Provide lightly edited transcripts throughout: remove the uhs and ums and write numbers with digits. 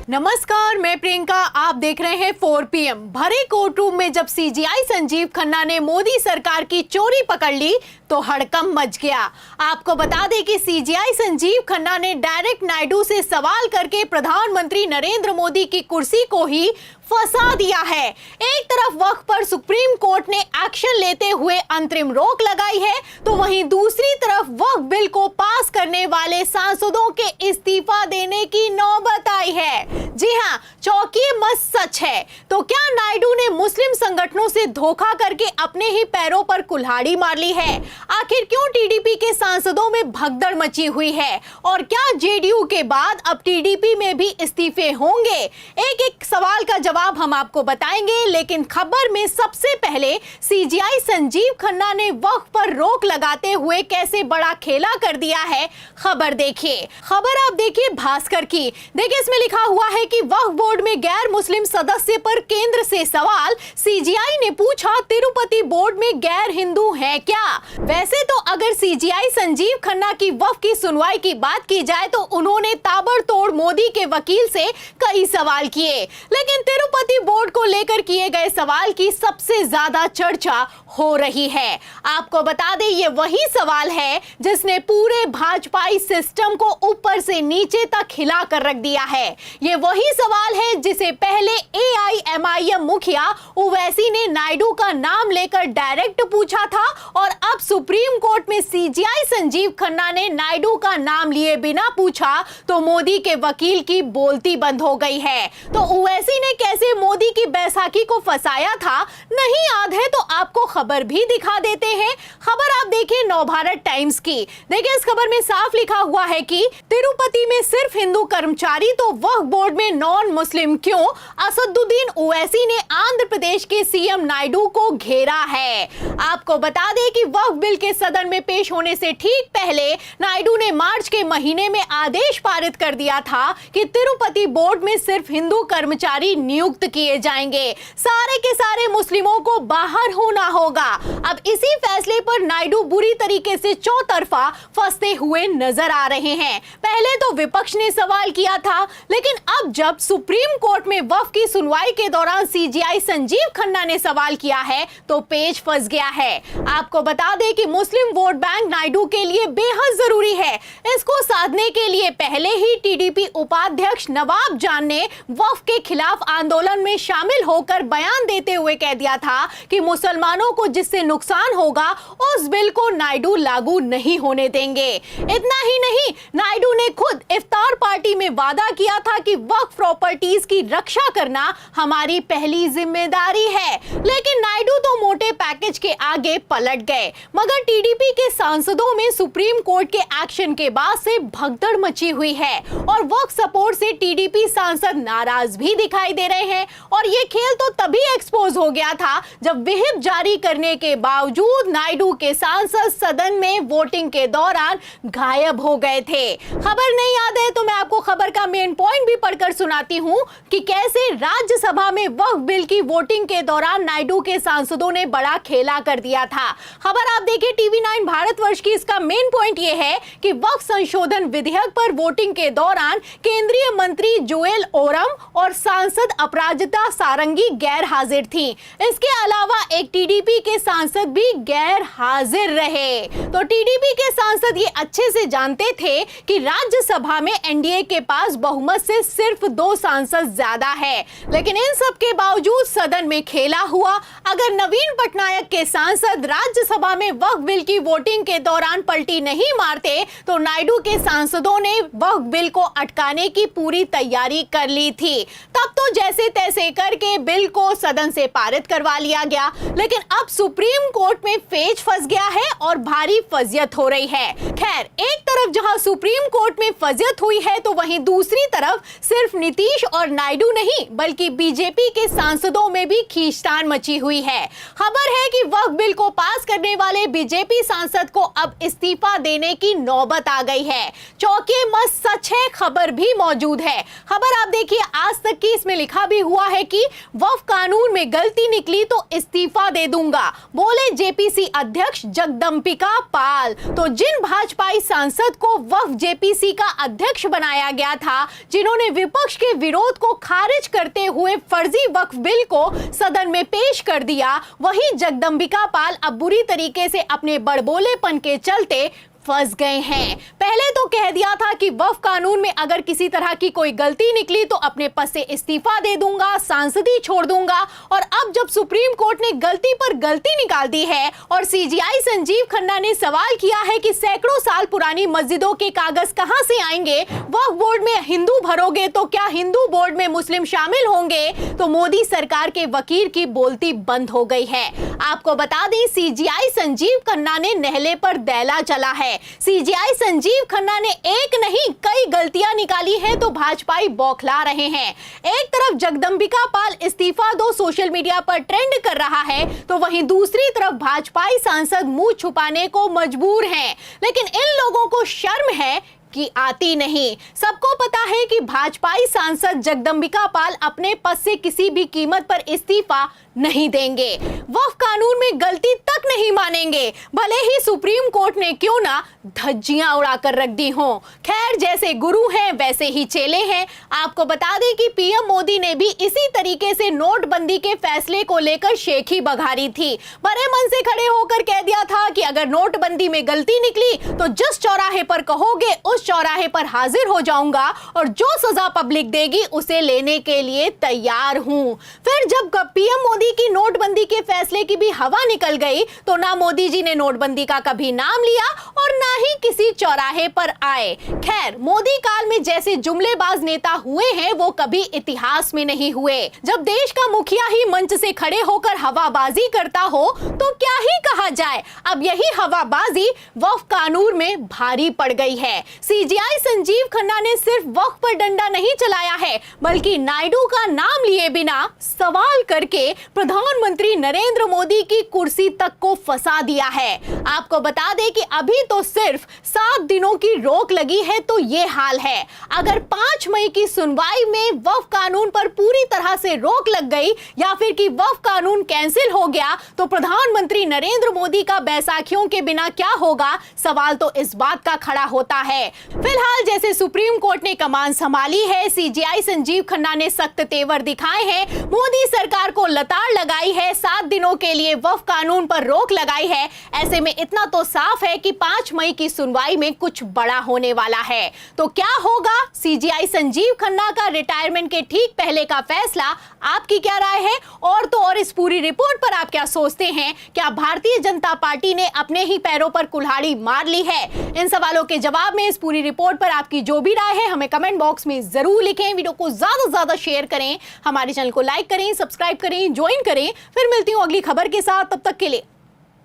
नमस्कार, मैं प्रियंका। आप देख रहे हैं 4 PM। भरे कोर्ट रूम में जब सीजीआई संजीव खन्ना ने मोदी सरकार की चोरी पकड़ ली तो हड़कंप मच गया। आपको बता दें कि सीजीआई संजीव खन्ना ने डायरेक्ट नायडू से सवाल करके प्रधानमंत्री नरेंद्र मोदी की कुर्सी को ही फंसा दिया है। एक तरफ वक्त पर सुप्रीम कोर्ट ने एक्शन लेते हुए अंतरिम रोक लगाई है, तो वहीं दूसरी तरफ वक्त बिल को पास करने वाले सांसदों के इस्तीफा देने की नौबत आई है। जी हां, चौंकिए मत, सच है। तो क्या नायडू ने मुस्लिम संगठनों से धोखा करके अपने ही पैरों पर कुल्हाड़ी मार ली है? आखिर क्यों टीडीपी के सांसदों में भगदड़ मची हुई है? और क्या जेडीयू के बाद अब टीडीपी में भी इस्तीफे होंगे? एक एक सवाल का जवाब हम आपको बताएंगे, लेकिन खबर में सबसे पहले सीजीआई संजीव खन्ना ने वक्त पर रोक लगाते हुए कैसे बड़ा खेला कर दिया है, खबर देखिए। खबर आप देखिए भास्कर की। देखिए, इसमें लिखा हुआ है कि वक्फ बोर्ड में गैर मुस्लिम सदस्य पर केंद्र से सवाल। सीजीआई ने पूछा, तिरुपति बोर्ड में गैर हिंदू है क्या? वैसे तो अगर सीजीआई संजीव खन्ना की वक्फ की सुनवाई की बात की जाए तो उन्होंने ताबड़तोड़ मोदी के वकील से कई सवाल किए, लेकिन तिरुपति बोर्ड को लेकर किए गए सवाल की सबसे ज्यादा चर्चा हो रही है। आपको बता दें, ये वही सवाल है जिसने पूरे भाजपाई सिस्टम को ऊपर से नीचे तक हिला कर रख दिया है। ये वही सवाल है जिसे पहले एआईएमआईएम मुखिया ओवैसी ने नायडू का नाम लेकर डायरेक्ट पूछा था, और अब सुप्रीम कोर्ट में सीजीआई संजीव खन्ना ने नायडू का नाम लिए बिना पूछा तो मोदी के वकील की बोलती बंद हो गई है। तो ओवैसी ने कैसे मोदी की बैसाखी को फंसाया था, नहीं याद है तो आपको खबर भी दिखा देते हैं। खबर आप देखिए नवभारत टाइम्स की। देखिए, इस खबर में साफ लिखा हुआ है कि तिरुपति में सिर्फ हिंदू कर्मचारी तो वक्फ बोर्ड में नॉन मुस्लिम क्यों? असदुद्दीन ओवैसी ने आंध्र प्रदेश के सीएम नायडू को घेरा है। आपको बता दें कि वक्फ बिल के सदन में पेश होने से ठीक पहले नायडू ने मार्च के महीने में आदेश पारित कर दिया था कि तिरुपति बोर्ड में सिर्फ हिंदू कर्मचारी नियुक्त किए जाएंगे, सारे के सारे मुस्लिमों को बाहर होना होगा। अब इसी फैसले पर नायडू बुरी तरीके से चौतरफा फंसते हुए नजर आ रहे हैं। पहले तो विपक्ष ने सवाल किया था, लेकिन अब जब सुप्रीम कोर्ट में वक्फ की सुनवाई के दौरान सीजीआई संजीव खन्ना ने सवाल किया है तो पेच फंस गया है। आपको बता दें कि मुस्लिम वोट बैंक नायडू के लिए बेहद जरूरी है। इसको साधने के लिए पहले ही टीडीपी उपाध्यक्ष नवाब जान ने वक्फ के खिलाफ आंदोलन में शामिल होकर बयान देते हुए कह दिया था कि मुसलमानों को जिससे नुकसान होगा उस बिल को नायडू लागू नहीं होने देंगे। इतना ही नहीं, नायडू ने खुद इफ्तार पार्टी में वादा किया था कि वक्फ प्रॉपर्टीज की रक्षा करना हमारी पहली जिम्मेदारी है। लेकिन नायडू तो मोटे पैकेज के आगे पलट गए। मगर टीडीपी के सांसदों में सुप्रीम कोर्ट के एक्शन के बाद से भगदड़ मची हुई है, और वक्फ सपोर्ट से टीडीपी सांसद नाराज भी दिखाई दे रहे हैं। और ये खेल तो तभी एक्सपोज हो गया था जब व्हिप जारी करने के बावजूद नायडू के सांसद सदन में वोटिंग के दौरान गायब हो गए थे। खबर नहीं याद है तो मैं आपको खबर का मेन पॉइंट भी पढ़कर सुनाती हूं कि कैसे राज्यसभा में वक्फ बिल की वोटिंग के दौरान नायडू के सांसदों ने बड़ा खेला कर दिया था। खबर आप देखिए TV9 भारतवर्ष की। इसका मेन पॉइंट यह है कि वक्फ संशोधन विधेयक पर वोटिंग के दौरान केंद्रीय मंत्री जोएल ओरम और सांसद अपराजिता सारंगी गैर हाजिर थी। इसके अलावा एक टीडीपी के सांसद भी गैर हाजिर रहे। तो टीडीपी के सांसद ये अच्छे से जानते थे कि राज्यसभा में एनडीए के पास बहुमत से सिर्फ 2 सांसद ज्यादा है, लेकिन इन सब के बावजूद सदन में खेला हुआ। अगर नवीन पटनायक के सांसद राज्यसभा में वक्फ बिल की वोटिंग के दौरान पलटी नहीं मारते तो नायडू के सांसदों ने वक्फ बिल को अटकाने की पूरी तैयारी कर ली थी। तब तो जैसे तैसे करके बिल को सदन से पारित करवा लिया गया, लेकिन अब सुप्रीम कोर्ट में पेच फंस गया है और भारी फजियत हो रही है। खैर, एक तरफ जहां सुप्रीम कोर्ट में फजियत हुई है तो वहीं दूसरी तरफ सिर्फ नीतीश और नायडू नहीं बल्कि बीजेपी के सांसदों में भी खींचतान मची हुई है। खबर है कि वक्फ बिल को पास करने वाले बीजेपी सांसद को अब इस्तीफा देने की नौबत आ गई है। चौंकिए मत, सच है, खबर भी मौजूद है। खबर आप देखिए आज तक की। इसमें लिखा भी हुआ है कि वक्फ कानून में गलती निकली तो इस्तीफा दे दूंगा, बोले जेपीसी अध्यक्ष जगदंबिका पाल। तो जिन भाजपाई सांसद को वक्फ जेपीसी का अध्यक्ष बनाया गया था, जिन्होंने विपक्ष के विरोध को खारिज करते हुए फर्जी वक्फ बिल को सदन में पेश कर दिया, वहीं जगदंबिका पाल अब बुरी तरीके से अपने बड़बोलेपन के चलते फंस गए हैं। पहले तो कह दिया था कि वक्फ कानून में अगर किसी तरह की कोई गलती निकली तो अपने पद से इस्तीफा दे दूंगा, सांसदी छोड़ दूंगा, और अब जब सुप्रीम कोर्ट ने गलती पर गलती निकाल दी है और सीजीआई संजीव खन्ना ने सवाल किया है कि सैकड़ों साल पुरानी मस्जिदों के कागज कहां से आएंगे, वक्फ बोर्ड में हिंदू भरोगे तो क्या हिंदू बोर्ड में मुस्लिम शामिल होंगे, तो मोदी सरकार के वकील की बोलती बंद हो गई है। आपको बता दें, सीजीआई संजीव खन्ना ने नहले पर दैला चला है। सीजीआई संजीव खन्ना ने एक नहीं कई गलतियां निकाली हैं तो भाजपाई बौखला रहे हैं। एक तरफ जगदंबिका पाल इस्तीफा दो सोशल मीडिया पर ट्रेंड कर रहा है, तो वहीं दूसरी तरफ भाजपाई सांसद मुंह छुपाने को मजबूर हैं। लेकिन इन लोगों को शर्म है कि आती नहीं। सबको पता है कि भाजपाई सांसद जगदंबिका पाल अपने पद से किसी भी कीमत पर इस्तीफा नहीं देंगे, वक्फ कानून में गलती तक नहीं मानेंगे, भले ही सुप्रीम कोर्ट ने क्यों ना धज्जियां उड़ाकर रख दी हों। खैर, जैसे गुरु हैं वैसे ही चेले हैं। आपको बता दें कि पीएम मोदी ने भी इसी तरीके से नोटबंदी के फैसले को लेकर शेखी बघारी थी। बड़े मन से खड़े होकर कह दिया था कि अगर नोटबंदी में गलती निकली तो जिस चौराहे पर कहोगे उस चौराहे पर हाजिर हो जाऊंगा और जो सजा पब्लिक देगी उसे लेने के लिए तैयार हूं। फिर जब पीएम मोदी की नोटबंदी के फैसले की भी हवा निकल गई तो ना मोदी जी ने नोटबंदी का कभी नाम लिया और ना ही किसी चौराहे पर आए। खैर, मोदी काल में जैसे जुमलेबाज नेता हुए हैं वो कभी इतिहास में नहीं हुए। जब देश का मुखिया ही मंच से खड़े होकर हवाबाजी करता हो तो क्या ही कहा जाए। अब यही हवाबाजी वक्फ कानून में भारी पड़ गई है। सीजीआई संजीव खन्ना ने सिर्फ वक्फ पर डंडा नहीं चलाया है, बल्कि नायडू का नाम लिए बिना सवाल करके प्रधानमंत्री नरेंद्र मोदी की कुर्सी तक को फंसा दिया है। आपको बता दें कि अभी तो सिर्फ 7 दिनों की रोक लगी है तो ये हाल है। अगर 5 मई की सुनवाई में वक्फ कानून पर पूरी तरह से रोक लग गई या फिर कि वक्फ कानून कैंसिल हो गया तो प्रधानमंत्री नरेंद्र मोदी का बैसाखियों के बिना क्या होगा, सवाल तो इस बात का खड़ा होता है। फिलहाल जैसे सुप्रीम कोर्ट ने कमान संभाली है, सीजीआई संजीव खन्ना ने सख्त तेवर दिखाए हैं, मोदी सरकार को लताड़ लगाई है, 7 दिनों के लिए वक्फ कानून पर रोक लगाई है। ऐसे में इतना तो साफ है कि 5 मई की सुनवाई में कुछ बड़ा होने वाला है। तो क्या होगा सीजीआई संजीव खन्ना का रिटायरमेंट के ठीक पहले का फैसला, आपकी क्या राय है? और तो और इस पूरी रिपोर्ट पर आप क्या सोचते हैं? क्या भारतीय जनता पार्टी ने अपने ही पैरों पर कुल्हाड़ी मार ली है? इन सवालों के जवाब में इस पूरी रिपोर्ट पर आपकी जो भी राय है हमें कमेंट बॉक्स में जरूर लिखें। वीडियो को ज्यादा से ज्यादा शेयर करें, हमारे चैनल को लाइक करें, सब्सक्राइब करें, ज्वाइन करें। फिर मिलती हूँ अगली खबर के साथ, तब तक के लिए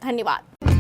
धन्यवाद।